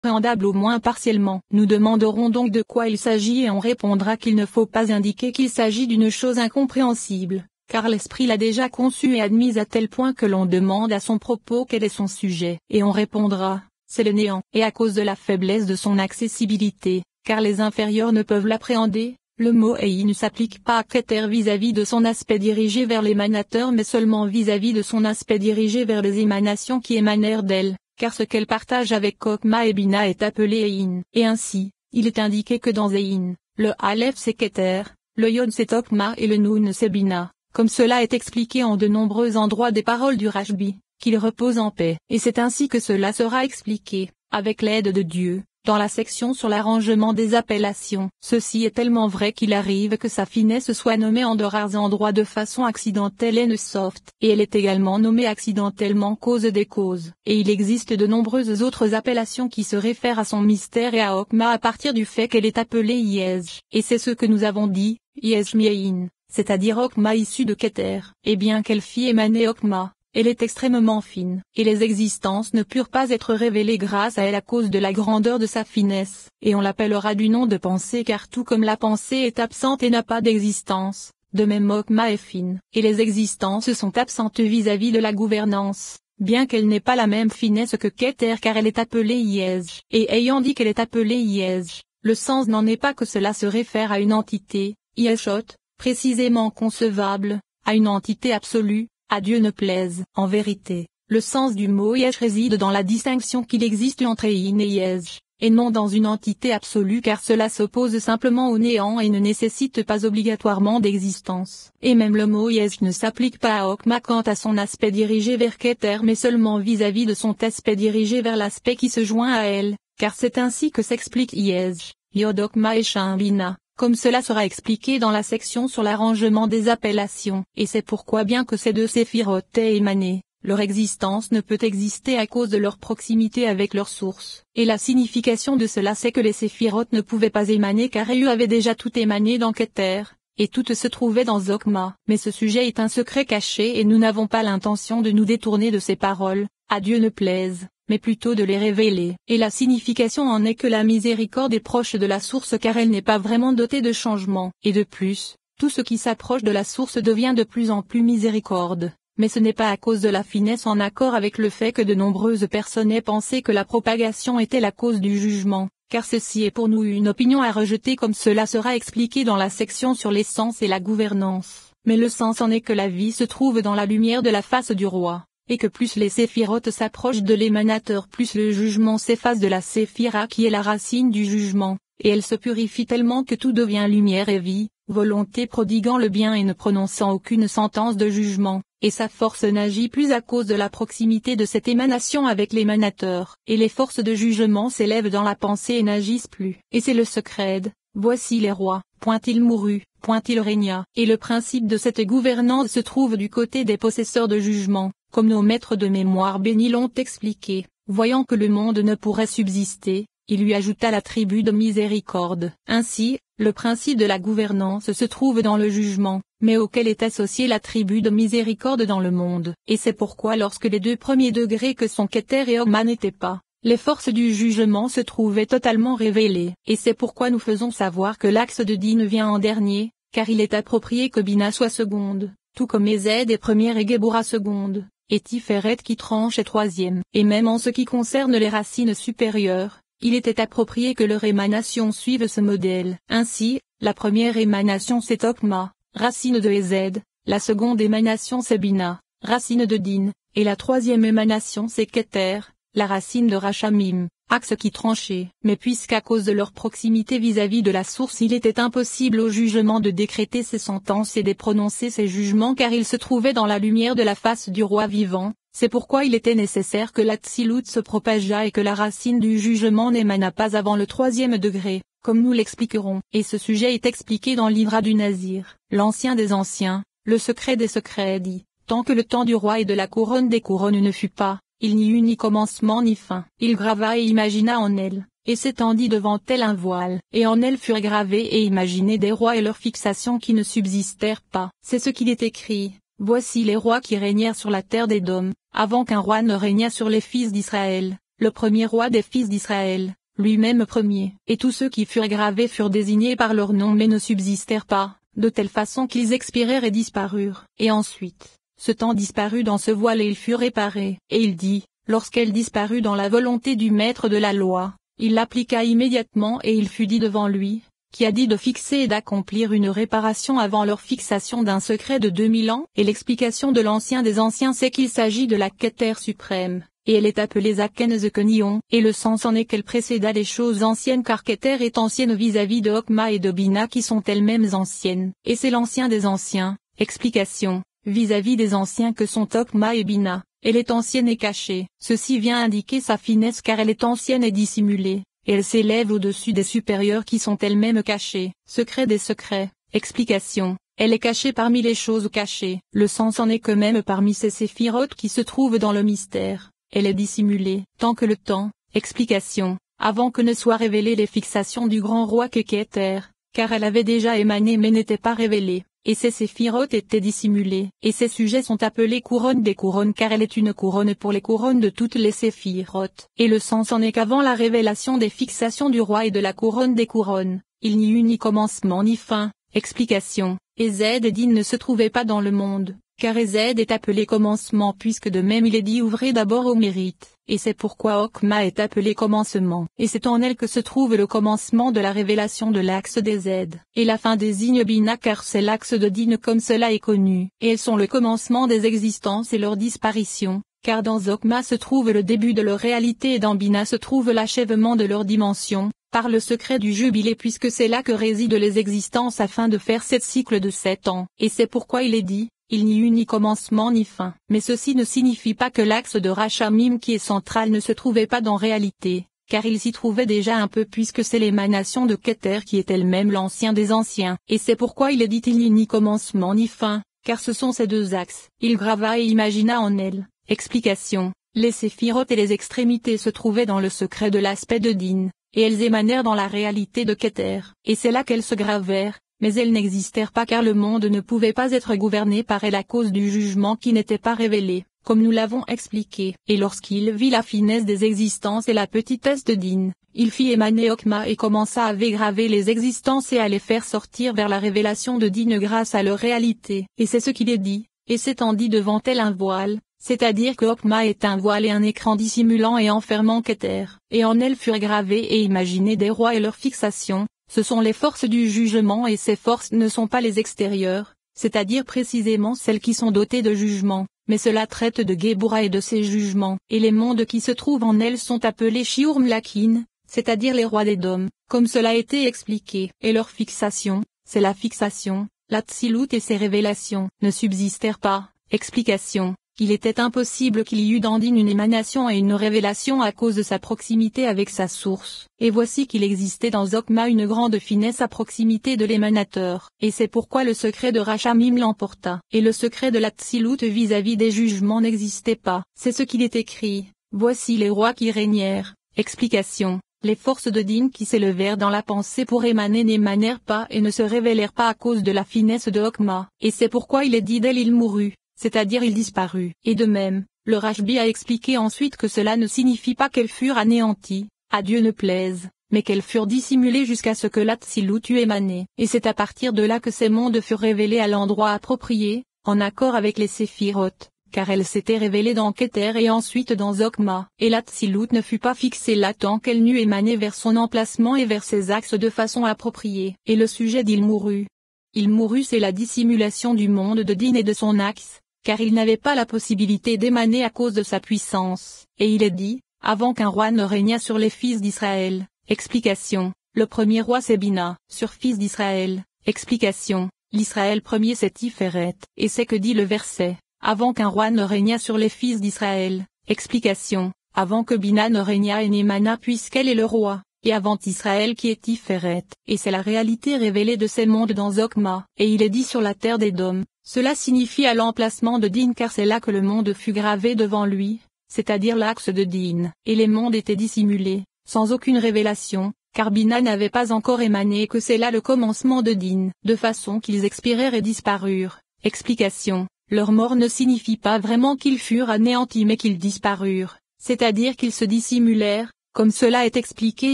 compréhendable au moins partiellement. Nous demanderons donc de quoi il s'agit et on répondra qu'il ne faut pas indiquer qu'il s'agit d'une chose incompréhensible, car l'esprit l'a déjà conçue et admise à tel point que l'on demande à son propos quel est son sujet. Et on répondra, c'est le néant, et à cause de la faiblesse de son accessibilité, car les inférieurs ne peuvent l'appréhender. Le mot Ei ne s'applique pas à Keter vis-à-vis de son aspect dirigé vers l'émanateur mais seulement vis-à-vis de son aspect dirigé vers les émanations qui émanèrent d'elle, car ce qu'elle partage avec Chokma et Bina est appelé Ein. Et ainsi, il est indiqué que dans Ein, le Aleph c'est Keter, le Yod c'est Chokma et le Nun c'est Bina, comme cela est expliqué en de nombreux endroits des paroles du Rashbi, qu'il repose en paix. Et c'est ainsi que cela sera expliqué, avec l'aide de Dieu, dans la section sur l'arrangement des appellations. Ceci est tellement vrai qu'il arrive que sa finesse soit nommée en de rares endroits de façon accidentelle et soft, et elle est également nommée accidentellement cause des causes. Et il existe de nombreuses autres appellations qui se réfèrent à son mystère et à Chokma à partir du fait qu'elle est appelée Yezh. Et c'est ce que nous avons dit, Yezh Miein, c'est-à-dire Chokma issue de Keter. Et bien qu'elle fit émaner Chokma, elle est extrêmement fine, et les existences ne purent pas être révélées grâce à elle à cause de la grandeur de sa finesse, et on l'appellera du nom de pensée car tout comme la pensée est absente et n'a pas d'existence, de même Chokma est fine, et les existences sont absentes vis-à-vis de la gouvernance, bien qu'elle n'ait pas la même finesse que Keter car elle est appelée Yezh. Et ayant dit qu'elle est appelée Yezh, le sens n'en est pas que cela se réfère à une entité, Yeshot, précisément concevable, à une entité absolue, à Dieu ne plaise. En vérité, le sens du mot Yesh réside dans la distinction qu'il existe entre Ein et Yezh, et non dans une entité absolue car cela s'oppose simplement au néant et ne nécessite pas obligatoirement d'existence. Et même le mot Yezh ne s'applique pas à Chokma quant à son aspect dirigé vers Keter mais seulement vis-à-vis de son aspect dirigé vers l'aspect qui se joint à elle, car c'est ainsi que s'explique Yezh, Yod Chokma et Shin Bina, comme cela sera expliqué dans la section sur l'arrangement des appellations. Et c'est pourquoi bien que ces deux séphirotes aient émané, leur existence ne peut exister à cause de leur proximité avec leur source. Et la signification de cela c'est que les séphirotes ne pouvaient pas émaner car Ei avait déjà tout émané dans Keter, et tout se trouvait dans Chokma. Mais ce sujet est un secret caché et nous n'avons pas l'intention de nous détourner de ces paroles, à Dieu ne plaise, mais plutôt de les révéler. Et la signification en est que la miséricorde est proche de la source car elle n'est pas vraiment dotée de changement. Et de plus, tout ce qui s'approche de la source devient de plus en plus miséricorde. Mais ce n'est pas à cause de la finesse en accord avec le fait que de nombreuses personnes aient pensé que la propagation était la cause du jugement, car ceci est pour nous une opinion à rejeter comme cela sera expliqué dans la section sur l'essence et la gouvernance. Mais le sens en est que la vie se trouve dans la lumière de la face du roi, et que plus les séphirotes s'approchent de l'émanateur plus le jugement s'efface de la séphira qui est la racine du jugement, et elle se purifie tellement que tout devient lumière et vie, volonté prodiguant le bien et ne prononçant aucune sentence de jugement, et sa force n'agit plus à cause de la proximité de cette émanation avec l'émanateur, et les forces de jugement s'élèvent dans la pensée et n'agissent plus. Et c'est le secret. Voici les rois, il mourut, il régna, et le principe de cette gouvernance se trouve du côté des possesseurs de jugement, comme nos maîtres de mémoire bénis l'ont expliqué. Voyant que le monde ne pourrait subsister, il lui ajouta l'attribut de miséricorde. Ainsi, le principe de la gouvernance se trouve dans le jugement, mais auquel est associé l'attribut de miséricorde dans le monde. Et c'est pourquoi lorsque les deux premiers degrés que sont Keter et Chokma n'étaient pas, les forces du jugement se trouvaient totalement révélées. Et c'est pourquoi nous faisons savoir que l'axe de Din vient en dernier, car il est approprié que Bina soit seconde, tout comme Ezed est première et Gebura seconde, et Tiferet qui tranche est troisième. Et même en ce qui concerne les racines supérieures, il était approprié que leur émanation suive ce modèle. Ainsi, la première émanation c'est Chokma, racine de Ezed, la seconde émanation c'est Bina, racine de Din, et la troisième émanation c'est Keter, la racine de Rachamim, axe qui tranchait. Mais puisqu'à cause de leur proximité vis-à-vis de la source il était impossible au jugement de décréter ses sentences et de prononcer ses jugements car ils se trouvaient dans la lumière de la face du roi vivant, c'est pourquoi il était nécessaire que l'Atsilut se propageât et que la racine du jugement n'émanât pas avant le troisième degré, comme nous l'expliquerons. Et ce sujet est expliqué dans l'Ivra du Nazir, l'ancien des anciens, le secret des secrets dit, tant que le temps du roi et de la couronne des couronnes ne fut pas, il n'y eut ni commencement ni fin. Il grava et imagina en elle, et s'étendit devant elle un voile, et en elle furent gravés et imaginés des rois et leurs fixations qui ne subsistèrent pas. C'est ce qu'il est écrit, voici les rois qui régnèrent sur la terre d'Édom, avant qu'un roi ne régnât sur les fils d'Israël, le premier roi des fils d'Israël, lui-même premier. Et tous ceux qui furent gravés furent désignés par leur nom mais ne subsistèrent pas, de telle façon qu'ils expirèrent et disparurent. Et ensuite, ce temps disparut dans ce voile et il fut réparé. Et il dit, lorsqu'elle disparut dans la volonté du maître de la loi, il l'appliqua immédiatement et il fut dit devant lui, qui a dit de fixer et d'accomplir une réparation avant leur fixation d'un secret de 2000 ans. Et l'explication de l'ancien des anciens c'est qu'il s'agit de la Kether suprême, et elle est appelée Zaken Zekenion, et le sens en est qu'elle précéda les choses anciennes car Kether est ancienne vis-à-vis de Hokma et de Bina qui sont elles-mêmes anciennes, et c'est l'ancien des anciens. Explication, vis-à-vis des anciens que sont Hokma et Bina, elle est ancienne et cachée. Ceci vient indiquer sa finesse car elle est ancienne et dissimulée. Et elle s'élève au-dessus des supérieurs qui sont elles-mêmes cachées. Secret des secrets. Explication. Elle est cachée parmi les choses cachées. Le sens en est que même parmi ces séphirotes qui se trouvent dans le mystère, elle est dissimulée. Tant que le temps. Explication. Avant que ne soient révélées les fixations du grand roi Kether, car elle avait déjà émané mais n'était pas révélée. Et ces séphirotes étaient dissimulés, et ces sujets sont appelés couronnes des couronnes car elle est une couronne pour les couronnes de toutes les séphirotes. Et le sens en est qu'avant la révélation des fixations du roi et de la couronne des couronnes, il n'y eut ni commencement ni fin. Explication. Ezed et Din ne se trouvaient pas dans le monde, car Ezed est appelé commencement puisque de même il est dit ouvrez d'abord au mérite, et c'est pourquoi Hokma est appelé commencement. Et c'est en elle que se trouve le commencement de la révélation de l'axe d'Ezed. Et la fin désigne Bina car c'est l'axe de Din comme cela est connu. Et elles sont le commencement des existences et leur disparition, car dans Hokma se trouve le début de leur réalité et dans Bina se trouve l'achèvement de leur dimension, par le secret du jubilé puisque c'est là que résident les existences afin de faire 7 cycles de 7 ans. Et c'est pourquoi il est dit, il n'y eut ni commencement ni fin. Mais ceci ne signifie pas que l'axe de Rachamim qui est central ne se trouvait pas dans réalité, car il s'y trouvait déjà un peu puisque c'est l'émanation de Kether qui est elle-même l'ancien des anciens. Et c'est pourquoi il est dit il n'y eut ni commencement ni fin, car ce sont ces deux axes. Il grava et imagina en elle. Explication. Les séphirotes et les extrémités se trouvaient dans le secret de l'aspect de Din, et elles émanèrent dans la réalité de Kether. Et c'est là qu'elles se gravèrent, mais elles n'existèrent pas car le monde ne pouvait pas être gouverné par elles à cause du jugement qui n'était pas révélé, comme nous l'avons expliqué. Et lorsqu'il vit la finesse des existences et la petitesse de Din, il fit émaner Hokma et commença à graver les existences et à les faire sortir vers la révélation de Din grâce à leur réalité. Et c'est ce qu'il est dit, et s'étendit devant elle un voile, c'est-à-dire que Hokma est un voile et un écran dissimulant et enfermant Kether. Et en elle furent gravés et imaginés des rois et leurs fixations. Ce sont les forces du jugement et ces forces ne sont pas les extérieures, c'est-à-dire précisément celles qui sont dotées de jugement, mais cela traite de Gebura et de ses jugements. Et les mondes qui se trouvent en elles sont appelés Shiur Mlakin, c'est-à-dire les rois des dômes, comme cela a été expliqué. Et leur fixation, c'est la fixation, la Tsilut et ses révélations ne subsistèrent pas. Explication. Il était impossible qu'il y eût dans Din une émanation et une révélation à cause de sa proximité avec sa source. Et voici qu'il existait dans Hokma une grande finesse à proximité de l'émanateur. Et c'est pourquoi le secret de Rachamim l'emporta. Et le secret de la Tsilut vis-à-vis des jugements n'existait pas. C'est ce qu'il est écrit. Voici les rois qui régnèrent. Explication. Les forces de Din qui s'élevèrent dans la pensée pour émaner n'émanèrent pas et ne se révélèrent pas à cause de la finesse de Hokma. Et c'est pourquoi il est dit d'elle il mourut. C'est-à-dire il disparut. Et de même, le Rashbi a expliqué ensuite que cela ne signifie pas qu'elles furent anéanties, à Dieu ne plaise, mais qu'elles furent dissimulées jusqu'à ce que l'Atsilut eût émané. Et c'est à partir de là que ces mondes furent révélés à l'endroit approprié, en accord avec les séphirotes, car elles s'étaient révélées dans Kether et ensuite dans Hokma. Et l'Atsilut ne fut pas fixée là tant qu'elle n'eût émané vers son emplacement et vers ses axes de façon appropriée. Et le sujet d'il mourut. Il mourut c'est la dissimulation du monde de Din et de son axe, car il n'avait pas la possibilité d'émaner à cause de sa puissance. Et il est dit, avant qu'un roi ne régnât sur les fils d'Israël. Explication. Le premier roi c'est Bina, sur fils d'Israël. Explication. L'Israël premier c'est Tiferet. Et c'est que dit le verset. Avant qu'un roi ne régnât sur les fils d'Israël. Explication. Avant que Bina ne régnât et n'émanât puisqu'elle est le roi. Et avant Israël qui est Tiferet. Et c'est la réalité révélée de ces mondes dans Hokma. Et il est dit sur la terre des dômes. Cela signifie à l'emplacement de Din car c'est là que le monde fut gravé devant lui, c'est-à-dire l'axe de Din. Et les mondes étaient dissimulés, sans aucune révélation, car Bina n'avait pas encore émané et que c'est là le commencement de Din, de façon qu'ils expirèrent et disparurent. Explication. Leur mort ne signifie pas vraiment qu'ils furent anéantis mais qu'ils disparurent. c'est-à-dire qu'ils se dissimulèrent, comme cela est expliqué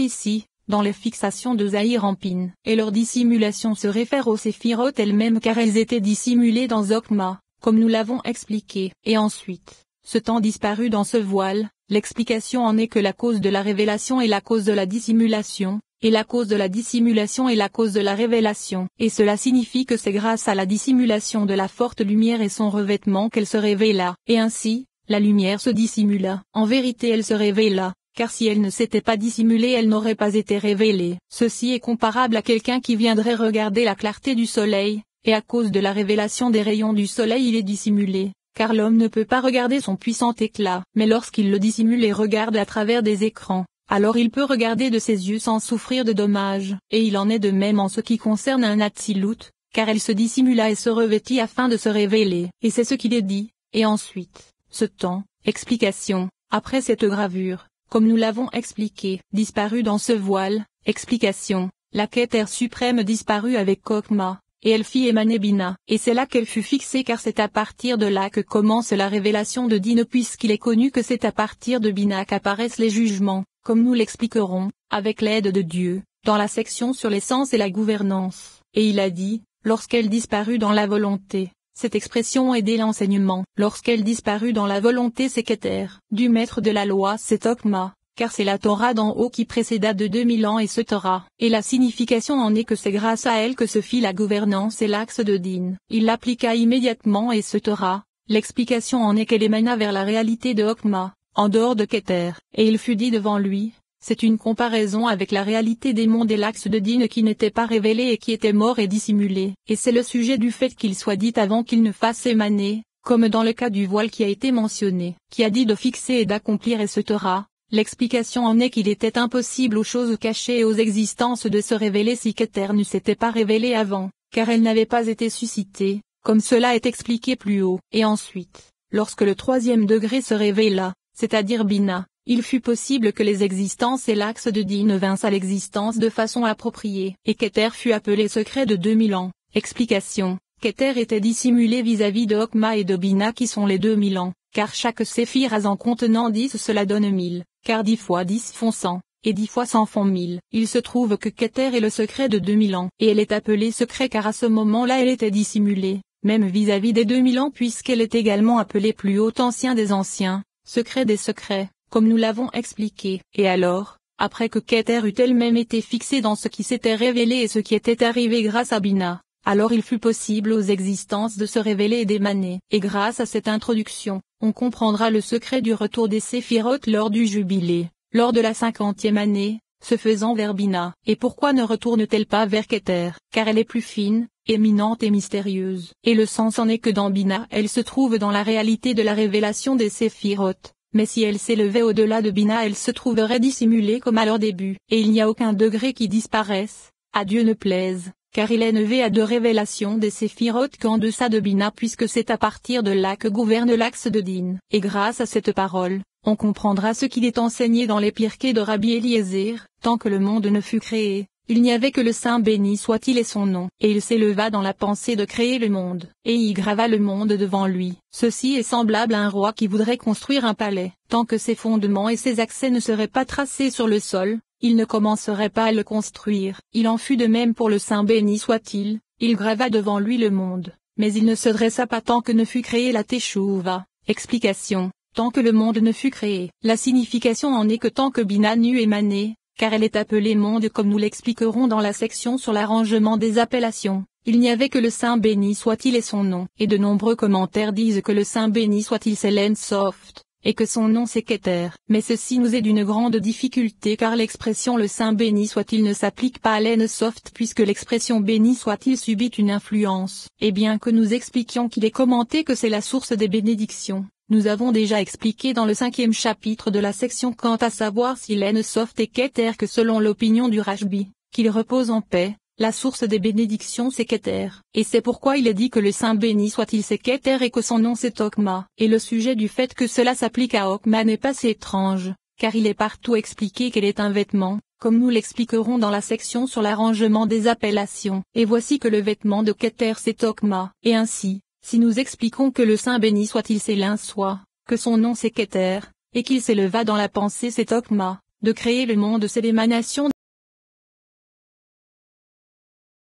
ici, dans les fixations de Zahir Anpin. Et leur dissimulation se réfère aux séphirotes elles-mêmes car elles étaient dissimulées dans Okma, comme nous l'avons expliqué. Et ensuite, ce temps disparu dans ce voile, l'explication en est que la cause de la révélation est la cause de la dissimulation, et la cause de la dissimulation est la cause de la révélation. Et cela signifie que c'est grâce à la dissimulation de la forte lumière et son revêtement qu'elle se révéla. Et ainsi, la lumière se dissimula. En vérité elle se révéla, car si elle ne s'était pas dissimulée elle n'aurait pas été révélée. Ceci est comparable à quelqu'un qui viendrait regarder la clarté du soleil, et à cause de la révélation des rayons du soleil il est dissimulé, car l'homme ne peut pas regarder son puissant éclat. Mais lorsqu'il le dissimule et regarde à travers des écrans, alors il peut regarder de ses yeux sans souffrir de dommages. Et il en est de même en ce qui concerne un Atzilut, car elle se dissimula et se revêtit afin de se révéler. Et c'est ce qu'il est dit. Et ensuite, ce temps, explication, après cette gravure, comme nous l'avons expliqué, disparut dans ce voile, explication, la Keter suprême disparut avec Kokma, et elle fit émaner Bina. Et c'est là qu'elle fut fixée car c'est à partir de là que commence la révélation de Din puisqu'il est connu que c'est à partir de Bina qu'apparaissent les jugements, comme nous l'expliquerons, avec l'aide de Dieu, dans la section sur l'essence et la gouvernance. Et il a dit, lorsqu'elle disparut dans la volonté. Cette expression est dès l'enseignement. Lorsqu'elle disparut dans la volonté c'est Keter. Du maître de la loi c'est Okma, car c'est la Torah d'en haut qui précéda de 2000 ans et ce Torah. Et la signification en est que c'est grâce à elle que se fit la gouvernance et l'axe de Din. Il l'appliqua immédiatement et ce Torah. L'explication en est qu'elle émana vers la réalité de Okma, en dehors de Keter. Et il fut dit devant lui. C'est une comparaison avec la réalité des mondes et l'axe de Din qui n'était pas révélé et qui était mort et dissimulé. Et c'est le sujet du fait qu'il soit dit avant qu'il ne fasse émaner, comme dans le cas du voile qui a été mentionné, qui a dit de fixer et d'accomplir et ce Torah. L'explication en est qu'il était impossible aux choses cachées et aux existences de se révéler si Keter ne s'était pas révélée avant, car elle n'avait pas été suscitée, comme cela est expliqué plus haut. Et ensuite, lorsque le troisième degré se révéla, c'est-à-dire Bina, il fut possible que les existences et l'axe de Din vinssent à l'existence de façon appropriée. Et Keter fut appelé secret de 2000 ans. Explication. Keter était dissimulé vis-à-vis de Okma et de Bina qui sont les 2000 ans, car chaque séphir en contenant 10 cela donne 1000, car 10 fois 10 font 100, et 10 fois 100 font 1000. Il se trouve que Keter est le secret de 2000 ans. Et elle est appelée secret car à ce moment-là elle était dissimulée, même vis-à-vis des 2000 ans puisqu'elle est également appelée plus haut ancien des anciens, secret des secrets. Comme nous l'avons expliqué. Et alors, après que Keter eut elle-même été fixée dans ce qui s'était révélé et ce qui était arrivé grâce à Bina, alors il fut possible aux existences de se révéler et d'émaner. Et grâce à cette introduction, on comprendra le secret du retour des séphirotes lors du jubilé, lors de la 50e année, se faisant vers Bina. Et pourquoi ne retourne-t-elle pas vers Keter? Car elle est plus fine, éminente et mystérieuse. Et le sens en est que dans Bina elle se trouve dans la réalité de la révélation des séphirotes. Mais si elle s'élevait au-delà de Bina elle se trouverait dissimulée comme à leur début. Et il n'y a aucun degré qui disparaisse, à Dieu ne plaise, car il est élevé à de révélations des séphirotes qu'en deçà de Bina puisque c'est à partir de là que gouverne l'axe de Din. Et grâce à cette parole, on comprendra ce qu'il est enseigné dans les Pirkei de Rabbi Eliezer, tant que le monde ne fut créé. Il n'y avait que le Saint béni soit-il et son nom. Et il s'éleva dans la pensée de créer le monde. Et il grava le monde devant lui. Ceci est semblable à un roi qui voudrait construire un palais. Tant que ses fondements et ses accès ne seraient pas tracés sur le sol, il ne commencerait pas à le construire. Il en fut de même pour le Saint béni soit-il. Il grava devant lui le monde. Mais il ne se dressa pas tant que ne fut créée la Teshuvah. Explication. Tant que le monde ne fut créé. La signification en est que tant que Bina n'eut émané, car elle est appelée monde comme nous l'expliquerons dans la section sur l'arrangement des appellations. Il n'y avait que le Saint béni soit-il et son nom. Et de nombreux commentaires disent que le Saint béni soit-il c'est l'Ensoft, et que son nom c'est Keter. Mais ceci nous est d'une grande difficulté car l'expression le Saint béni soit-il ne s'applique pas à l'Ensoft puisque l'expression béni soit-il subit une influence. Et bien que nous expliquions qu'il est commenté que c'est la source des bénédictions, nous avons déjà expliqué dans le 5e chapitre de la section quant à savoir si l'Ensoft est Keter que selon l'opinion du Rashbi, qu'il repose en paix, la source des bénédictions c'est Keter. Et c'est pourquoi il est dit que le Saint béni soit-il c'est Keter et que son nom c'est Okma. Et le sujet du fait que cela s'applique à Okma n'est pas si étrange, car il est partout expliqué qu'elle est un vêtement, comme nous l'expliquerons dans la section sur l'arrangement des appellations. Et voici que le vêtement de Keter c'est Okma. Et ainsi, si nous expliquons que le Saint béni soit-il c'est l'un soit, que son nom c'est Keter, et qu'il s'éleva dans la pensée cet dogma, de créer le monde c'est l'émanation